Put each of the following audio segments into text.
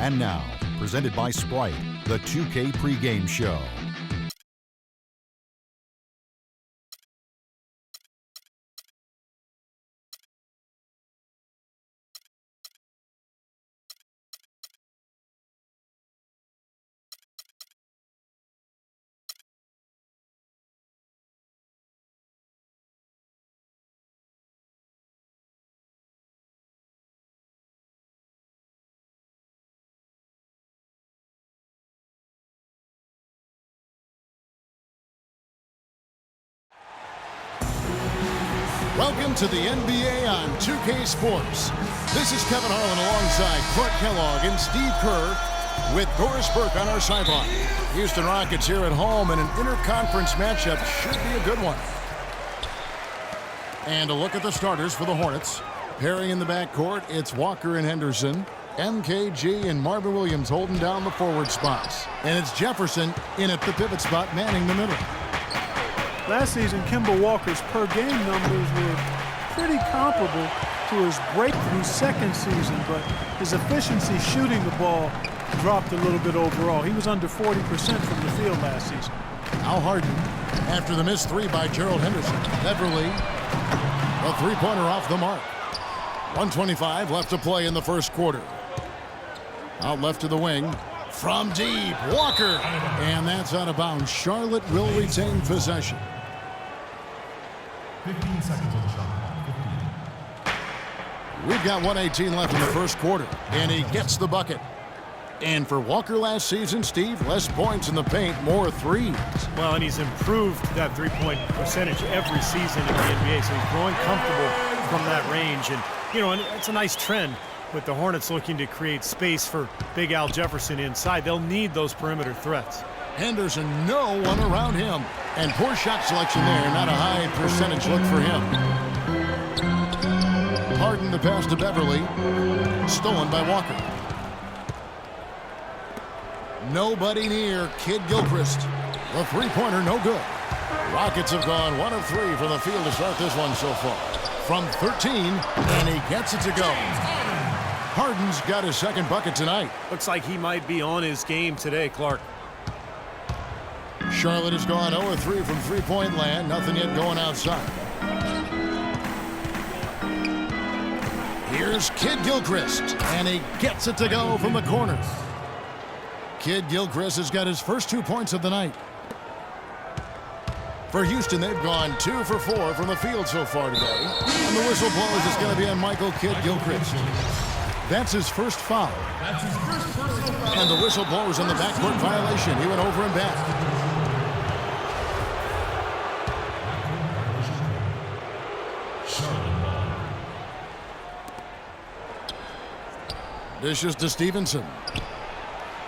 And now, presented by Sprite, the 2K pregame show. Welcome to the NBA on 2K Sports. This is Kevin Harlan alongside Clark Kellogg and Steve Kerr with Doris Burke on our sideline. Houston Rockets here at home, and an interconference matchup should be a good one. And a look at the starters for the Hornets. Pairing in the backcourt, it's Walker and Henderson. MKG and Marvin Williams holding down the forward spots. And it's Jefferson in at the pivot spot, manning the middle. Last season, Kemba Walker's per-game numbers were pretty comparable to his breakthrough second season, but his efficiency shooting the ball dropped a little bit overall. He was under 40% from the field last season. Al Harden, after the missed three by Gerald Henderson. Beverly, a three-pointer off the mark. 1:25 left to play in the first quarter. Out left to the wing. From deep, Walker. And that's out of bounds. Charlotte will retain possession. 15 seconds on the shot. 15. We've got 1:18 left in the first quarter, and he gets the bucket. And for Walker last season, Steve, less points in the paint, more threes. Well, and he's improved that three-point percentage every season in the NBA, so he's growing comfortable from that range. And, you know, and it's a nice trend with the Hornets looking to create space for Big Al Jefferson inside. They'll need those perimeter threats. Henderson, no one around him. And poor shot selection there, not a high percentage look for him. Harden the pass to Beverly. Stolen by Walker. Nobody near Kid Gilchrist. The three-pointer, no good. Rockets have gone 1 of 3 from the field to start this one so far. From 13, and he gets it to go. Harden's got his second bucket tonight. Looks like he might be on his game today, Clark. Charlotte has gone 0 of 3 from three-point land. Nothing yet going outside. Here's Kid Gilchrist, and he gets it to go from the corner. Kid Gilchrist has got his first 2 points of the night. For Houston, they've gone 2 for 4 from the field so far today. And the whistle blows. It's going to be on Michael Kid Gilchrist. That's his first foul. And the whistle blows on the backcourt violation. He went over and back. Dishes to Stevenson.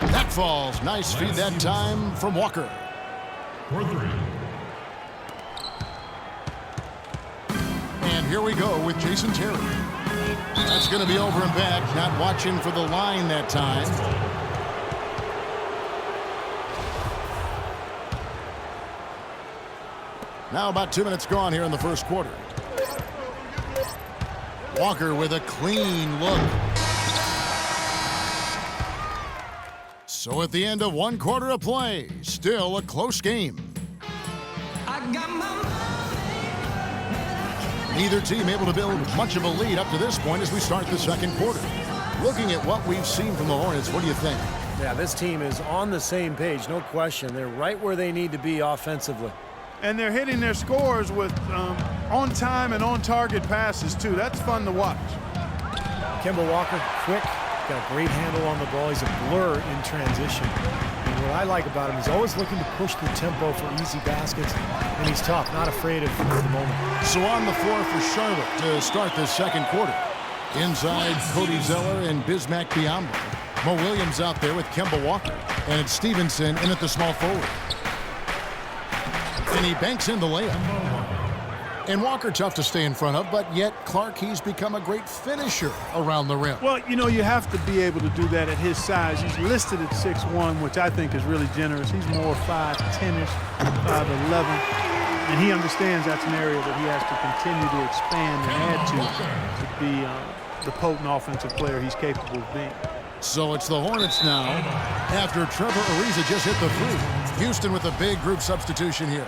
That falls. Nice feed that time from Walker. 4-3. And here we go with Jason Terry. That's going to be over and back. Not watching for the line that time. Now about 2 minutes gone here in the first quarter. Walker with a clean look. So at the end of 1 quarter of play, still a close game. Neither team able to build much of a lead up to this point as we start the second quarter. Looking at what we've seen from the Hornets, what do you think? Yeah, this team is on the same page, no question. They're right where they need to be offensively. And they're hitting their scores with on-time and on-target passes, too. That's fun to watch. Kemba Walker, quick, got a great handle on the ball. He's a blur in transition. And what I like about him, he's always looking to push the tempo for easy baskets, and he's tough, not afraid of the moment. So on the floor for Charlotte to start this second quarter. Inside, Cody Zeller and Bismack Biyombo. Mo Williams out there with Kemba Walker. And it's Stevenson in at the small forward. And he banks in the layup. And Walker tough to stay in front of, but yet Clark, he's become a great finisher around the rim. Well, you know, you have to be able to do that at his size. He's listed at 6'1", which I think is really generous. He's more 5'10"-ish, 5'11". And he understands that's an area that he has to continue to expand and add to be the potent offensive player he's capable of being. So it's the Hornets now after Trevor Ariza just hit the three. Houston with a big group substitution here.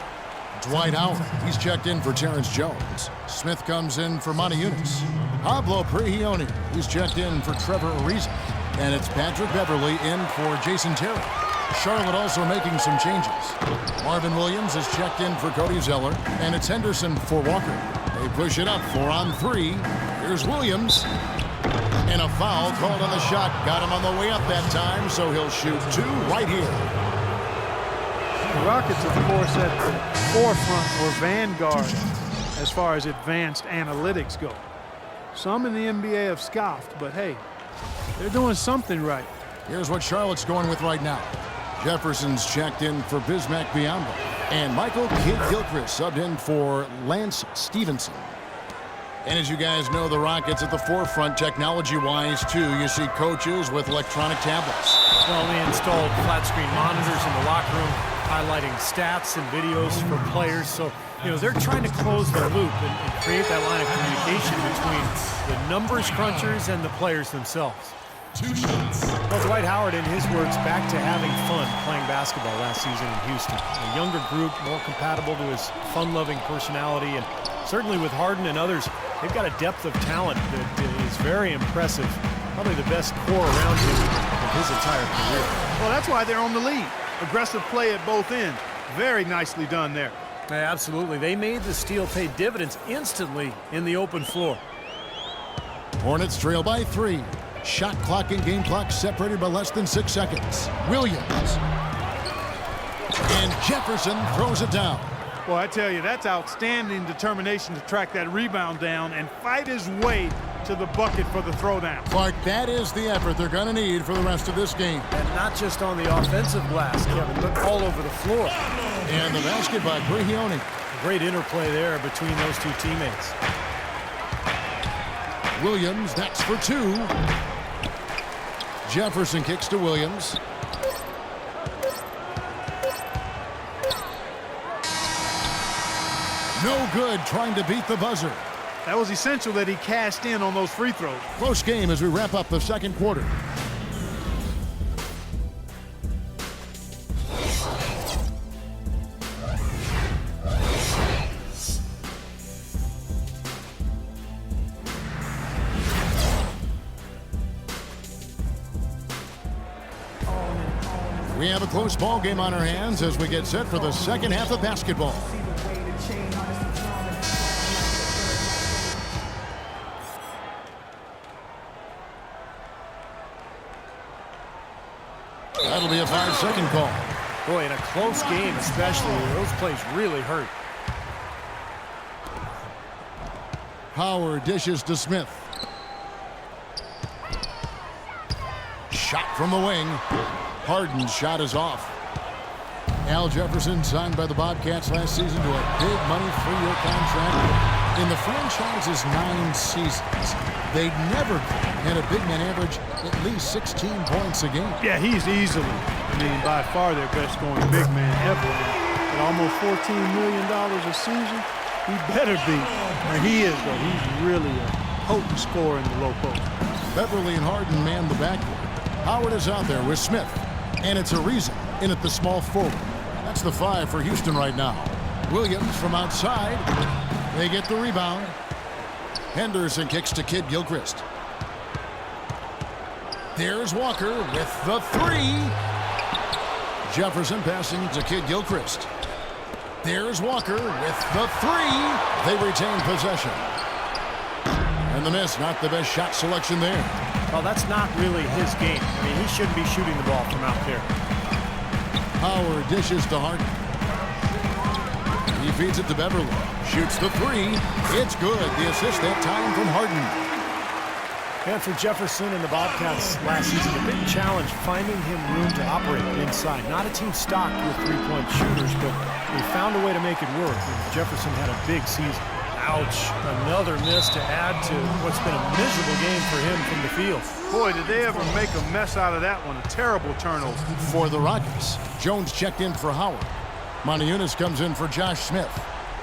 Dwight Howard, he's checked in for Terrence Jones. Smith comes in for Monty Eunice. Pablo Prigioni, he's checked in for Trevor Ariza. And it's Patrick Beverly in for Jason Terry. Charlotte also making some changes. Marvin Williams is checked in for Cody Zeller. And it's Henderson for Walker. They push it up 4-on-3. Here's Williams. And a foul called on the shot. Got him on the way up that time, so he'll shoot two right here. The Rockets, of course, at the forefront or vanguard as far as advanced analytics go. Some in the NBA have scoffed, but hey, they're doing something right. Here's what Charlotte's going with right now. Jefferson's checked in for Bismack Biyombo. And Michael Kidd-Gilchrist subbed in for Lance Stevenson. And as you guys know, the Rockets at the forefront technology-wise, too. You see coaches with electronic tablets. Well, they installed flat-screen monitors in the locker room, highlighting stats and videos for players. So, they're trying to close the loop and create that line of communication between the numbers crunchers and the players themselves. Well, Dwight Howard, in his words, back to having fun playing basketball last season in Houston. A younger group, more compatible to his fun-loving personality, and certainly with Harden and others, they've got a depth of talent that is very impressive. Probably the best core around him of his entire career. Well, that's why they're on the lead. Aggressive play at both ends. Very nicely done there. Yeah, absolutely. They made the steal pay dividends instantly in the open floor. Hornets trail by 3. Shot clock and game clock separated by less than 6 seconds. Williams. And Jefferson throws it down. Well, I tell you, that's outstanding determination to track that rebound down and fight his way to the bucket for the throwdown. Clark, that is the effort they're going to need for the rest of this game. And not just on the offensive glass, Kevin, but all over the floor. And the basket by Prigioni. Great interplay there between those two teammates. Williams, that's for 2. Jefferson kicks to Williams. No good trying to beat the buzzer. That was essential that he cashed in on those free throws. Close game as we wrap up the second quarter. We have a close ball game on our hands as we get set for the second half of basketball. That'll be a 5-second call. Boy, in a close game especially, those plays really hurt. Howard dishes to Smith. Shot from the wing. Harden's shot is off. Al Jefferson signed by the Bobcats last season to a big money 3-year contract. In the franchise's 9 seasons, they'd never had a big man average at least 16 points a game. Yeah, he's easily, by far their best scoring big man ever. At almost $14 million a season, he better be. And he is, though. He's really a potent scorer in the low post. Beverly and Harden man the backcourt. Howard is out there with Smith. And it's Ariza in at the small forward. That's the 5 for Houston right now. Williams from outside. They get the rebound. Henderson kicks to Kidd-Gilchrist. There's Walker with the 3. Jefferson passing to Kidd-Gilchrist. There's Walker with the 3. They retain possession. And the miss, not the best shot selection there. Well, that's not really his game. He shouldn't be shooting the ball from out there. Howard dishes to Harden. He feeds it to Beverly. Shoots the 3. It's good. The assist that time from Harden. And for Jefferson and the Bobcats last season, a big challenge finding him room to operate inside. Not a team stocked with three-point shooters, but they found a way to make it work. And Jefferson had a big season. Ouch. Another miss to add to what's been a miserable game for him from the field. Boy, did they ever make a mess out of that one. A terrible turnover. For the Rockets, Jones checked in for Howard. Monty Eunice comes in for Josh Smith.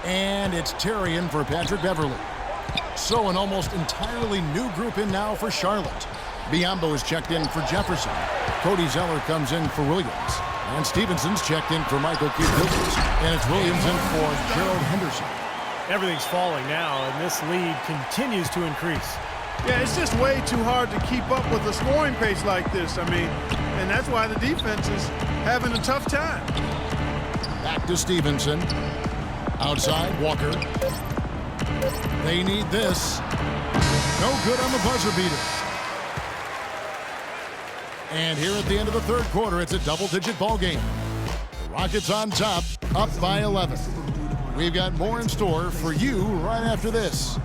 And it's Terry in for Patrick Beverly. So an almost entirely new group in now for Charlotte. Biyombo is checked in for Jefferson. Cody Zeller comes in for Williams. And Stevenson's checked in for Michael Kidd-Gilchrist. And it's Williams in for Gerald Henderson. Everything's falling now, and this lead continues to increase. Yeah, it's just way too hard to keep up with a scoring pace like this. I mean, and that's why the defense is having a tough time. Back to Stevenson. Outside, Walker. They need this. No good on the buzzer beater. And here at the end of the third quarter, it's a double-digit ball game. The Rockets on top, up by 11. We've got more in store for you right after this.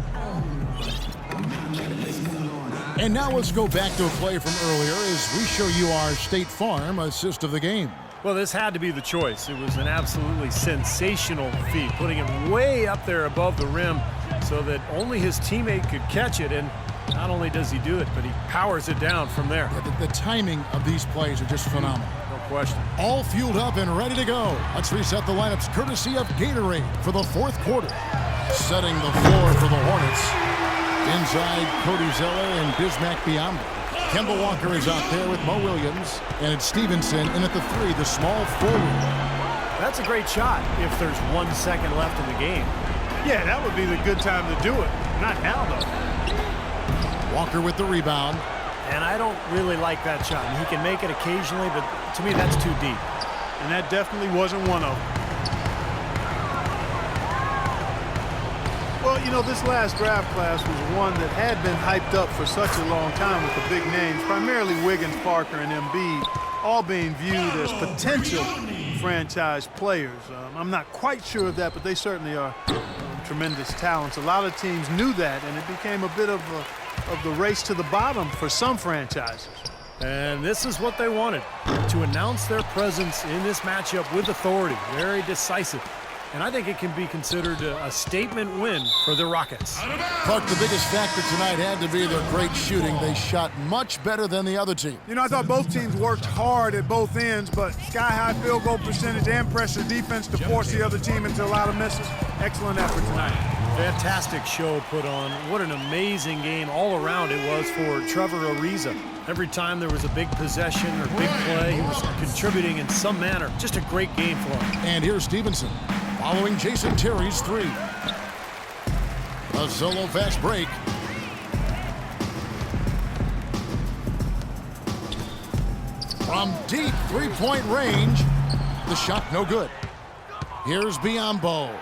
And now let's go back to a play from earlier as we show you our State Farm assist of the game. Well, this had to be the choice. It was an absolutely sensational feat, putting it way up there above the rim so that only his teammate could catch it. And not only does he do it, but he powers it down from there. Yeah, the timing of these plays are just phenomenal. No question. All fueled up and ready to go. Let's reset the lineups courtesy of Gatorade for the fourth quarter. Setting the floor for the Hornets. Inside, Cody Zeller and Bismack Biyombo. Kemba Walker is out there with Mo Williams. And it's Stevenson in at the 3, the small forward. That's a great shot if there's 1 second left in the game. Yeah, that would be the good time to do it. Not now, though. Walker with the rebound. And I don't really like that shot. And he can make it occasionally, but to me, that's too deep. And that definitely wasn't one of them. Well, you know, this last draft class was one that had been hyped up for such a long time with the big names, primarily Wiggins, Parker, and Embiid, all being viewed as potential franchise players. I'm not quite sure of that, but they certainly are tremendous talents. A lot of teams knew that, and it became a bit of the race to the bottom for some franchises. And this is what they wanted, to announce their presence in this matchup with authority. Very decisive. And I think it can be considered a statement win for the Rockets. Clark, the biggest factor tonight had to be their great shooting. They shot much better than the other team. You know, I thought both teams worked hard at both ends, but sky-high field goal percentage and pressure defense to force the other team into a lot of misses. Excellent effort tonight. Fantastic show put on. What an amazing game all around it was for Trevor Ariza. Every time there was a big possession or big play, he was contributing in some manner. Just a great game for him. And here's Stevenson following Jason Terry's 3. A solo fast break. From deep three-point range, the shot no good. Here's Biyombo.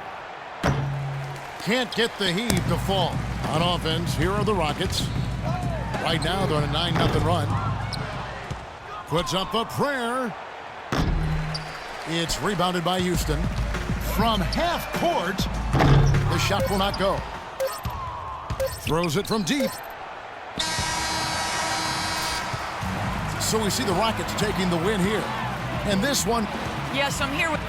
Can't get the heave to fall. On offense, here are the Rockets. Right now, they're on a 9-0 run. Puts up a prayer. It's rebounded by Houston. From half court, the shot will not go. Throws it from deep. So we see the Rockets taking the win here. And this one. Yes, I'm here with